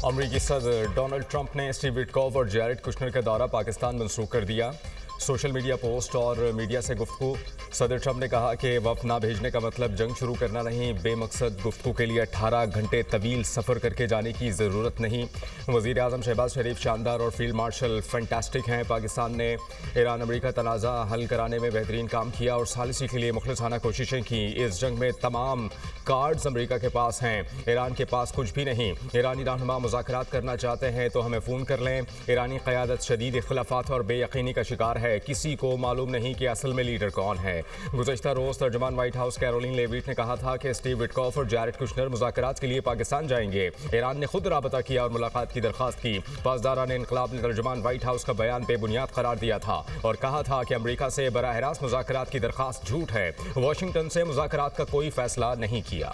अमरीकी सदर Donald Trump ने स्टीव विटकॉफ और जैरेड कुशनर का दौरा पाकिस्तान मंसूख कर दिया। सोशल मीडिया पोस्ट और मीडिया से गुफ्तगू। सदर ट्रंप ने कहा कि वफ़द ना भेजने का मतलब जंग शुरू करना नहीं, बेमकसद गुफ्तगू के लिए 18 घंटे तवील सफ़र करके जाने की ज़रूरत नहीं। वज़ीर आज़म शहबाज शरीफ शानदार और फील्ड मार्शल फैंटास्टिक हैं। पाकिस्तान ने ईरान अमरीका तनाज़ा हल कराने में बेहतरीन काम किया और सालिसी के लिए मुखलिसाना कोशिशें की। इस जंग में तमाम कार्ड्स अमरीका के पास हैं, ईरान के पास कुछ भी नहीं। ईरानी रहनुमा मुज़ाकरात करना चाहते हैं तो हमें फ़ोन कर लें। ईरानी क़यादत शदीद इख्तिलाफ़ात और बेयकीनी का शिकार है, किसी को मालूम नहीं कि असल में लीडर कौन है। गुज़श्ता रोज़ तर्जुमान व्हाइट हाउस कैरोलिन लेविट ने कहा था कि स्टीव विटकॉफ और जैरेड कुशनर मुज़ाकरात के लिए पाकिस्तान जाएंगे। ईरान ने खुद राबता किया और मुलाकात की दरख्वास्त की। पासदारान इन्क़लाब ने तर्जुमान व्हाइट हाउस का बयान बेबुनियाद करार दिया था और कहा था कि अमरीका से बराह रास्त मुज़ाकरात की दरख्वास्त झूठ है। वाशिंगटन से मुज़ाकरात का कोई फैसला नहीं किया।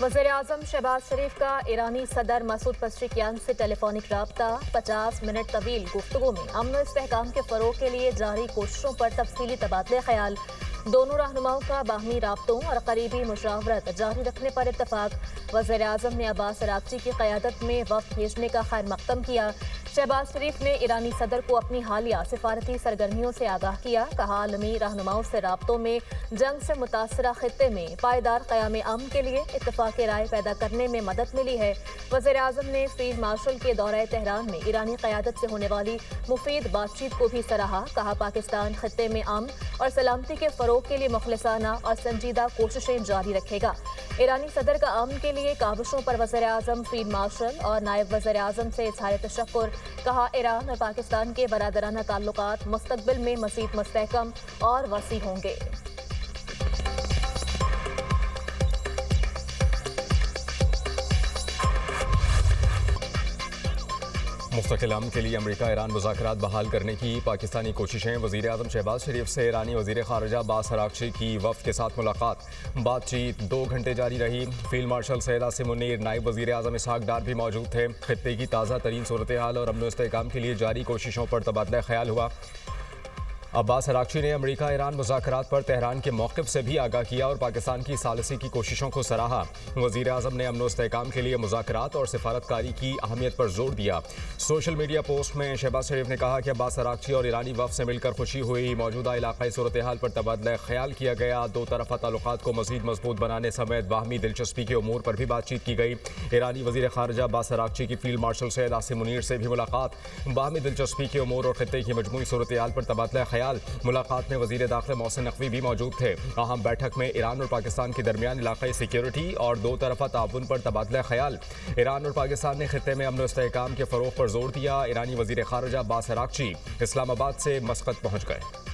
वज़ीर-ए-आज़म शहबाज शरीफ का ईरानी सदर मसूद पज़ेश्कियान से टेलीफोनिक राब्ता। 50 मिनट तवील गुफ्तगू में अमन और इस्तेहकाम के फ़रोग़ के लिए जारी कोशिशों पर तफसीली तबादले ख्याल। दोनों रहनुमाओं का बाहमी राब्तों और करीबी मुशावरत जारी रखने पर इत्तफाक। वज़ीर-ए-आज़म ने अब्बास अराग़ची की क़यादत में वफ़द भेजने का खैर मक़दम किया। शहबाज शरीफ ने ईरानी सदर को अपनी हालिया सिफारती सरगर्मियों से आगाह किया। कहा, आलमी रहनुमाओं से राब्तों में जंग से मुतासरा खित्ते में पायदार क़याम अमन के लिए इत्तफ़ाक़ राय पैदा करने में मदद मिली है। वज़ीर-ए-आज़म ने फील्ड मार्शल के दौरे तेहरान में ईरानी क़यादत से होने वाली मुफीद बातचीत को भी सराहा। कहा, पाकिस्तान खित्ते में अमन और सलामती के फ़रोग़ के लिए मुखलिसाना और संजीदा कोशिशें जारी रखेगा। ईरानी सदर का अमन के लिए काबिशों पर वज़ीर-ए-आज़म, फील्ड मार्शल और नायब वज़ीर-ए-आज़म से इज़हार तशक्कुर। कहा, ईरान और पाकिस्तान के बरादराना ताल्लुकात मुस्तक़बिल में मज़ीद मुस्तहकम और वसी होंगे। मुस्तकिल अमन के लिए अमरीका ईरान मुज़ाकरात बहाल करने की पाकिस्तानी कोशिशें। वज़ीर आज़म शहबाज शरीफ से ईरानी वज़ीर ख़ारिजा अब्बास अराग़ची की वफ़द के साथ मुलाकात। बातचीत 2 घंटे जारी रही। फील्ड मार्शल सैयद आसिम मुनीर, नायब वज़ीर आज़म इसहाक़ डार भी मौजूद थे। खित्ते की ताज़ा तरीन सूरत हाल और अमन इस्तेहकाम के लिए जारी कोशिशों पर तबादला ख्याल हुआ। अब्बास अराग़ची ने अमरीका ईरान मुज़ाकरात पर तेहरान के मौक़िफ़ से भी आगाह किया और पाकिस्तान की सालिसी की कोशिशों को सराहा। वज़ीर आज़म ने अमन इस्तेहकाम के लिए मुज़ाकरात और सिफारतकारी की अहमियत पर जोर दिया। सोशल मीडिया पोस्ट में शहबाज शरीफ ने कहा कि अब्बास अराग़ची और ईरानी वफ़द से मिलकर खुशी हुई। मौजूदा इलाक़ाई सूरत हाल पर तबादला ख्याल किया गया। दो तरफ़ा ताल्लुकात को मज़ीद मजबूत बनाने समेत बाहमी दिलचस्पी के उमूर पर भी बातचीत की गई। ईरानी वज़ीर ख़ारिजा अब्बास अराग़ची की फील्ड मार्शल सैयद आसिम मुनीर से भी मुलाकात। बाहमी दिलचस्पी के उमूर और खित्ते की मजमूई सूरत हाल पर तबादला ख्याल। मुलाकात में वज़ीर दाखिला मोहसिन नकवी भी मौजूद थे। अहम बैठक में ईरान और पाकिस्तान के दरमियान इलाक़ाई सिक्योरिटी और दो तरफ़ा ताउन पर तबादला ख्याल। ईरान और पाकिस्तान ने खित्ते में अमन और इस्तेहकाम के फ़रोग़ पर जोर दिया। ईरानी वज़ीर ख़ारिजा अब्बास अराग़ची इस्लामाबाद से मस्कत पहुँच गए।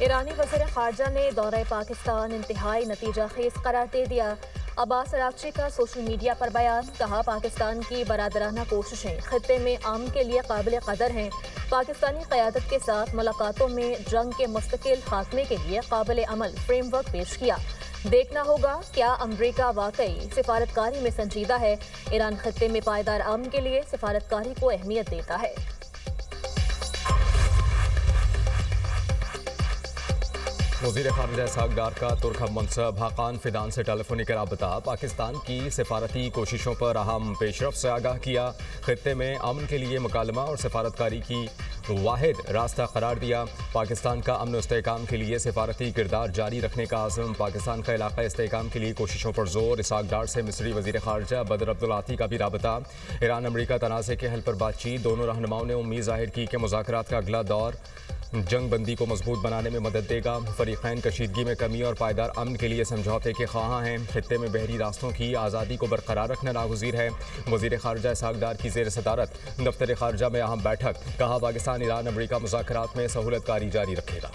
ईरानी वज़ीर ख़ारिजा ने दौरे पाकिस्तान इंतहाई नतीजा खेज करार दे दिया। अब्बास अराग़ची का सोशल मीडिया पर बयान। कहा, पाकिस्तान की बरादराना कोशिशें खित्ते में अमन के लिए काबिल कदर हैं। पाकिस्तानी क़यादत के साथ मुलाकातों में जंग के मुस्तकिल खात्मे के लिए काबिल अमल फ्रेमवर्क पेश किया। देखना होगा क्या अमरीका वाकई सिफारतकारी में संजीदा है। ईरान खित्ते में पायदार अमन के लिए सिफारतकारी को अहमियत देता है। वज़ीर ख़ारिजा इसहाक़ डार का तुर्क मनसब हाकान फ़िदान से टेलीफोनिक राबता। पाकिस्तान की सिफारती कोशिशों पर अहम पेशरफ से आगाह किया। खित्ते में अमन के लिए मुकालमा और सिफारतकारी की वाहिद रास्ता करार दिया। पाकिस्तान का अमन इस्तेहकाम के लिए सिफारती किरदार जारी रखने का आज़म। पाकिस्तान का इलाक़ा इस्तेहकाम के लिए कोशिशों पर जोर। इसहाक़ डार से मिस्री वज़ीर ख़ारिजा बदर अब्दुल आती का भी राबता। ईरान अमरीका तनाज़े के हल पर बातचीत। दोनों रहनुमाओं ने उम्मीद ज़ाहिर की कि मुज़ाकरात का अगला दौर जंग बंदी को मजबूत बनाने में मदद देगा। फ़रीक़ैन कशीदगी में कमी और पायदार अमन के लिए समझौते के ख्वाहां हैं। खित्ते में बहरी रास्तों की आज़ादी को बरकरार रखना नागुज़ीर है। वज़ीर ख़ारिजा इसहाक़ डार की ज़ेर सदारत दफ्तर ख़ारिजा में अहम बैठक। कहा, पाकिस्तान ईरान अमरीका मुज़ाकरात में सहूलतकारी जारी रखेगा।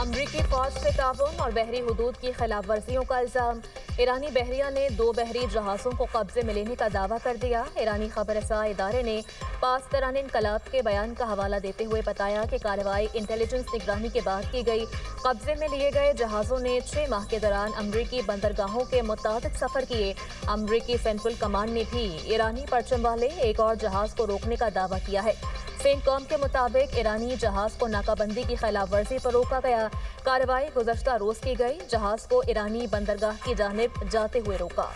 अमरीकी फौज से ताउन और बहरी हदूद की खिलाफ वर्जियों का इल्जाम। ईरानी बहरिया ने 2 बहरी जहाज़ों को कब्जे में लेने का दावा कर दिया। ईरानी खबरसां इदारे ने पासदारान इनकलाब के बयान का हवाला देते हुए बताया कि कार्रवाई इंटेलिजेंस निगरानी के बाद की गई। कब्जे में लिए गए जहाज़ों ने 6 माह के दौरान अमरीकी बंदरगाहों के मुताबिक सफर किए। अमरीकी सेंट्रल कमांड ने भी ईरानी परचम वाले एक और जहाज़ को रोकने का दावा किया है। सेंटकॉम के मुताबिक ईरानी जहाज को नाकाबंदी की खिलाफ वर्जी पर रोका गया। कार्रवाई गुज़श्ता रोज की गई। जहाज को ईरानी बंदरगाह की जानिब जाते हुए रोका।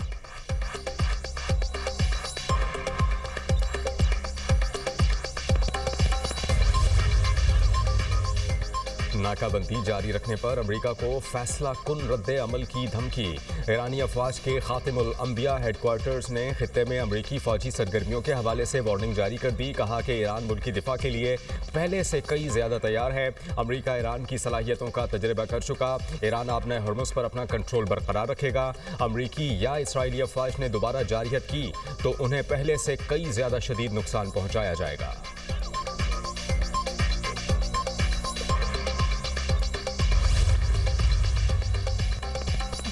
नाकाबंदी जारी रखने पर अमेरिका को फैसला कुन रद्द अमल की धमकी। ईरानी अफवाज के खातिमुल अंबिया हेडक्वार्टर्स ने खित्ते में अमेरिकी फौजी सरगर्मियों के हवाले से वार्निंग जारी कर दी। कहा कि ईरान मुल्क की दिफा के लिए पहले से कई ज्यादा तैयार है। अमेरिका ईरान की सलाहियतों का तजर्बा कर चुका। ईरान आपने हॉर्मुज़ पर अपना कंट्रोल बरकरार रखेगा। अमेरिकी या इसराइली अफवाज ने दोबारा जारहियत की तो उन्हें पहले से कई ज्यादा शदीद नुकसान पहुंचाया जाएगा।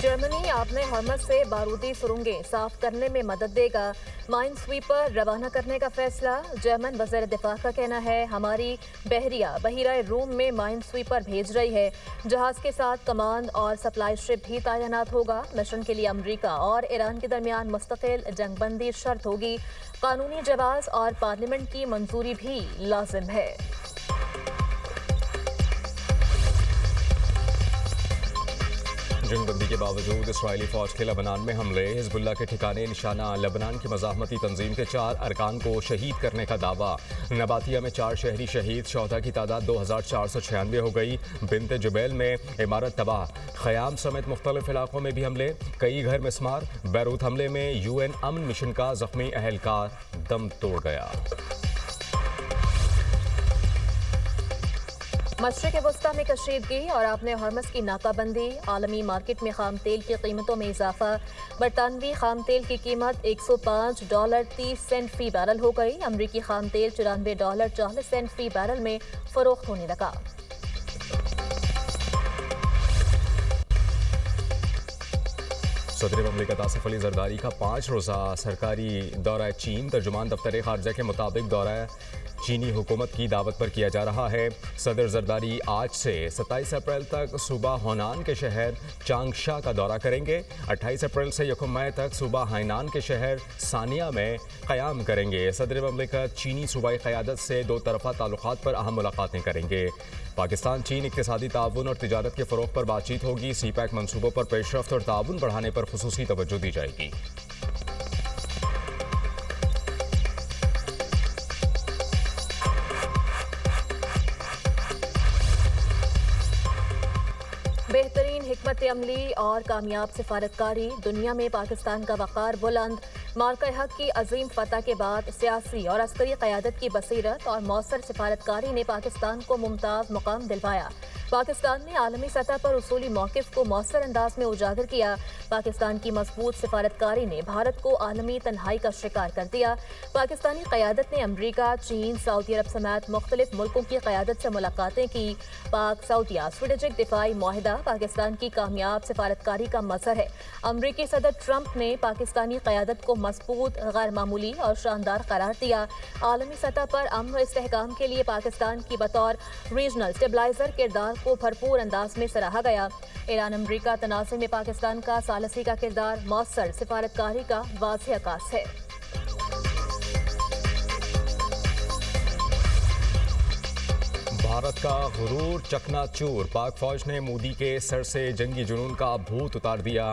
जर्मनी आपने हॉर्मुज़ से बारूदी सुरंगें साफ करने में मदद देगा। माइन स्वीपर रवाना करने का फैसला। जर्मन वज़ीर दिफा का कहना है हमारी बहरिया बहिरा रूम में माइन स्वीपर भेज रही है। जहाज़ के साथ कमांड और सप्लाई शिप भी तैनात होगा। मिशन के लिए अमरीका और ईरान के दरमियान मुस्तकिल जंगबंदी शर्त होगी। कानूनी जवाज़ और पार्लियामेंट की मंजूरी भी लाजिम है। जंगबंदी के बावजूद इसराइली फौज के लबनान में हमले। हिजबुल्लाह के ठिकाने निशाना। लबनान की मज़ाहमती तंजीम के 4 अरकान को शहीद करने का दावा। नबातिया में 4 शहरी शहीद। शोहदा की तादाद 2496 हो गई। बिनते जुबैल में इमारत तबाह। ख़याम समेत मुख्तलिफ इलाकों में भी हमले। कई घर मिस्मार। बैरूत हमले में UN अमन मिशन का जख्मी अहलकार दम तोड़ गया। मशरिक़ वस्ता में कशीदगी और आपने हॉर्मुज़ की नाकाबंदी। आलमी मार्केट में खाम तेल की कीमतों में इजाफा। बरतानवी खाम तेल की कीमत $105.30 फी बैरल हो गई। अमरीकी खाम तेल $94.40 फी बैरल में फरोख्त होने लगा। सदर ममलिकत आसिफ अली जरदारी का 5 रोज़ा सरकारी दौरा चीन। तर्जुमान दफ्तर खारजा के मुताबिक दौरा चीनी हुकूमत की दावत पर किया जा रहा है। सदर जरदारी आज से 27 अप्रैल तक सूबा होनान के शहर चांगशा का दौरा करेंगे। 28 अप्रैल से 1 मई तक सूबा हाइनान के शहर सानिया में क़याम करेंगे। सदर ममलिकत चीनी सूबाई क़यादत से 2 तरफ़ा ताल्लुक़ात पर अहम मुलाक़ातें करेंगे। पाकिस्तान चीन इक़्तिसादी ताउन और तिजारत के फ़रोग़ पर बातचीत होगी। CPEC मनसूबों पर पेशरफ्त और ताउन बढ़ाने पर ख़ुसूसी तवज्जो दी जाएगी। बेहतरीन हिकमत अमली और कामयाब सिफारतकारी। दुनिया में पाकिस्तान का वक़ार बुलंद। मार्का हक की अजीम फतह के बाद सियासी और अस्करी क़यादत की बसीरत और मौसर सिफारतकारी ने पाकिस्तान को मुमताज़ मुकाम दिलवाया। पाकिस्तान ने आलमी सतह पर उसूली मौक़िफ़ को मौसर अंदाज में उजागर किया। पाकिस्तान की मजबूत सिफारतकारी ने भारत को आलमी तन्हाई का शिकार कर दिया। पाकिस्तानी क़यादत ने अमरीका, चीन, सऊदी अरब समेत मुख्तलिफ मुल्कों की क़यादत से मुलाकातें की। पाक सऊदिया स्ट्रेटेजिक दिफाई मुआहिदा पाकिस्तान की कामयाब सिफारतकारी का मज़हर है। अमरीकी सदर ट्रंप ने पाकिस्तानी क़यादत को मजबूत, गैर मामूली और शानदार करार दिया। आलमी सतह पर अमन और इस्तेहकाम के लिए पाकिस्तान की बतौर रीजनल स्टेबलाइजर किरदार को भरपूर अंदाज में सराहा गया। ईरान अमरीका तनाज़े में पाकिस्तान का सालसी का किरदार मौसर सिफारतकारी का वाज़ेह अक्कास है। भारत का गुरूर चकनाचूर। पाक फौज ने मोदी के सर से जंगी जुनून का भूत उतार दिया।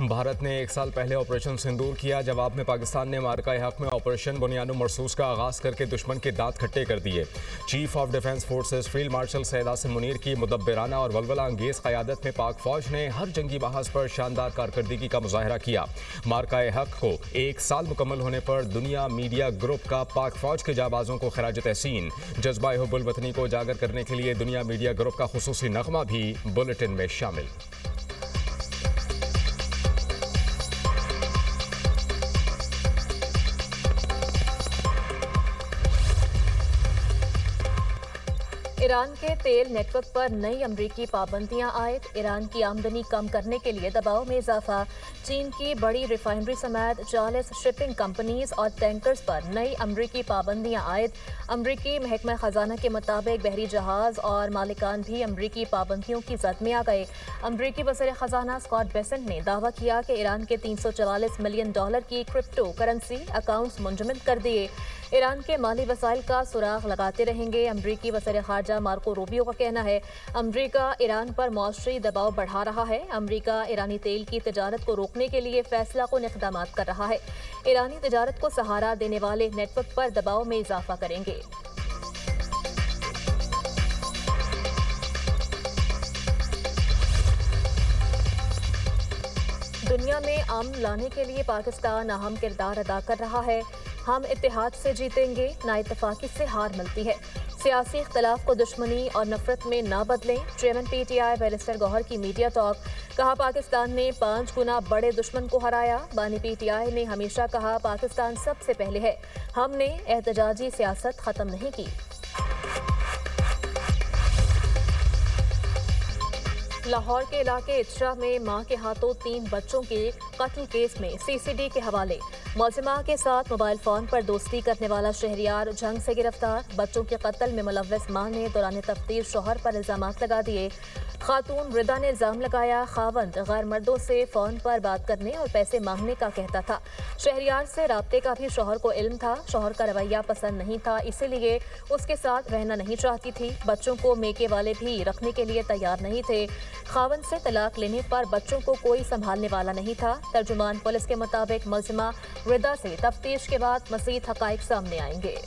भारत ने 1 साल पहले ऑपरेशन सिंदूर किया। जवाब में पाकिस्तान ने मार्का हक में ऑपरेशन बुनियादो मरसूस का आगाज करके दुश्मन के दांत खट्टे कर दिए। Chief of defence forces field marshal Syed Asim Munir की मुदब्बिराना और वलवला अंगेज क़यादत में पाक फौज ने हर जंगी बहास पर शानदार कारकर्दगी का मुजाहरा किया। मार्का हक को 1 साल मुकम्मल होने पर दुनिया मीडिया ग्रुप का पाक फौज के जाबाजों को खिराज तहसीन। जज्बा हुब्बुल वतनी को उजागर करने के लिए दुनिया मीडिया ग्रुप का खुसूसी नगमा भी बुलेटिन में शामिल। ईरान के तेल नेटवर्क पर नई अमरीकी पाबंदियां आयद। ईरान की आमदनी कम करने के लिए दबाव में इजाफा। चीन की बड़ी रिफाइनरी समेत 40 शिपिंग कंपनीज और टैंकर्स पर नई अमरीकी पाबंदियां आयद। अमरीकी महकमा खजाना के मुताबिक बहरी जहाज और मालिकान भी अमरीकी पाबंदियों की जद में आ गए। अमरीकी वज़ीर खजाना स्कॉट बेसेंट ने दावा किया कि ईरान के $344 मिलियन की क्रिप्टो करेंसी अकाउंट्स मुंजमद कर दिए। ईरान के माली वसाइल का सुराग लगाते रहेंगे। अमरीकी वज़ीर खारजा मार्को रूबियो का कहना है अमरीका ईरान पर मौसरी दबाव बढ़ा रहा है। अमरीका ईरानी तेल की तिजारत को रोकने के लिए फैसला कुन इक़दाम कर रहा है। ईरानी तिजारत को सहारा देने वाले नेटवर्क पर दबाव में इजाफा करेंगे। दुनिया में अमन लाने के लिए पाकिस्तान अहम किरदार अदा कर रहा है। हम इत्तेहाद से जीतेंगे, ना इत्तफाकी से हार मिलती है। सियासी इख्तलाफ को दुश्मनी और नफरत में ना बदलें। चेयरमैन PTI बैरिस्टर गौहर की मीडिया टॉक। कहा पाकिस्तान ने 5 गुना बड़े दुश्मन को हराया। बानी PTI ने हमेशा कहा पाकिस्तान सबसे पहले है। हमने एहतजाजी सियासत खत्म नहीं की। लाहौर के इलाके इचरा में मां के हाथों 3 बच्चों के कत्ल केस में CCD के हवाले। मौजमा के साथ मोबाइल फोन पर दोस्ती करने वाला शहरियार जंग से गिरफ्तार। बच्चों के कत्ल में मुलव्वस मां ने दौरान तफ्तीश शौहर पर इल्जाम लगा दिए। खातून रिदा ने इल्जाम लगाया खावंद गैर मर्दों से फोन पर बात करने और पैसे मांगने का कहता था। शहरियार से राब्ते का भी शौहर को इल्म था। शौहर का रवैया पसंद नहीं था, इसीलिए उसके साथ रहना नहीं चाहती थी। बच्चों को मेके वाले भी रखने के लिए तैयार नहीं थे। खावंद से तलाक लेने पर बच्चों को कोई संभालने वाला नहीं था। तर्जुमान पुलिस के मुताबिक मुलजिमा रिदा से तफ्तीश के बाद मज़ीद हक़ाइक़ सामने आएंगे।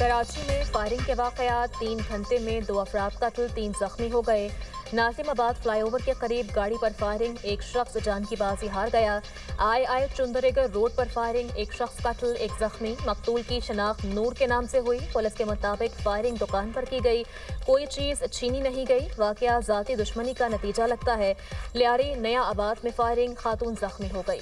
कराची में फायरिंग के वाक़यात। 3 घंटे में 2 अफराद कत्ल, 3 जख्मी हो गए। नाजिमाबाद फ्लाईओवर के करीब गाड़ी पर फायरिंग, एक शख्स जान की बाजी हार गया। आई चुंदरेगर रोड पर फायरिंग, एक शख्स कत्ल, एक जख्मी। मकतूल की शनाख्त नूर के नाम से हुई। पुलिस के मुताबिक फायरिंग दुकान पर की गई, कोई चीज़ छीनी नहीं गई। वाक़या ज़ाती दुश्मनी का नतीजा लगता है। लियारी नया आबाद में फायरिंग, खातून जख्मी हो गई।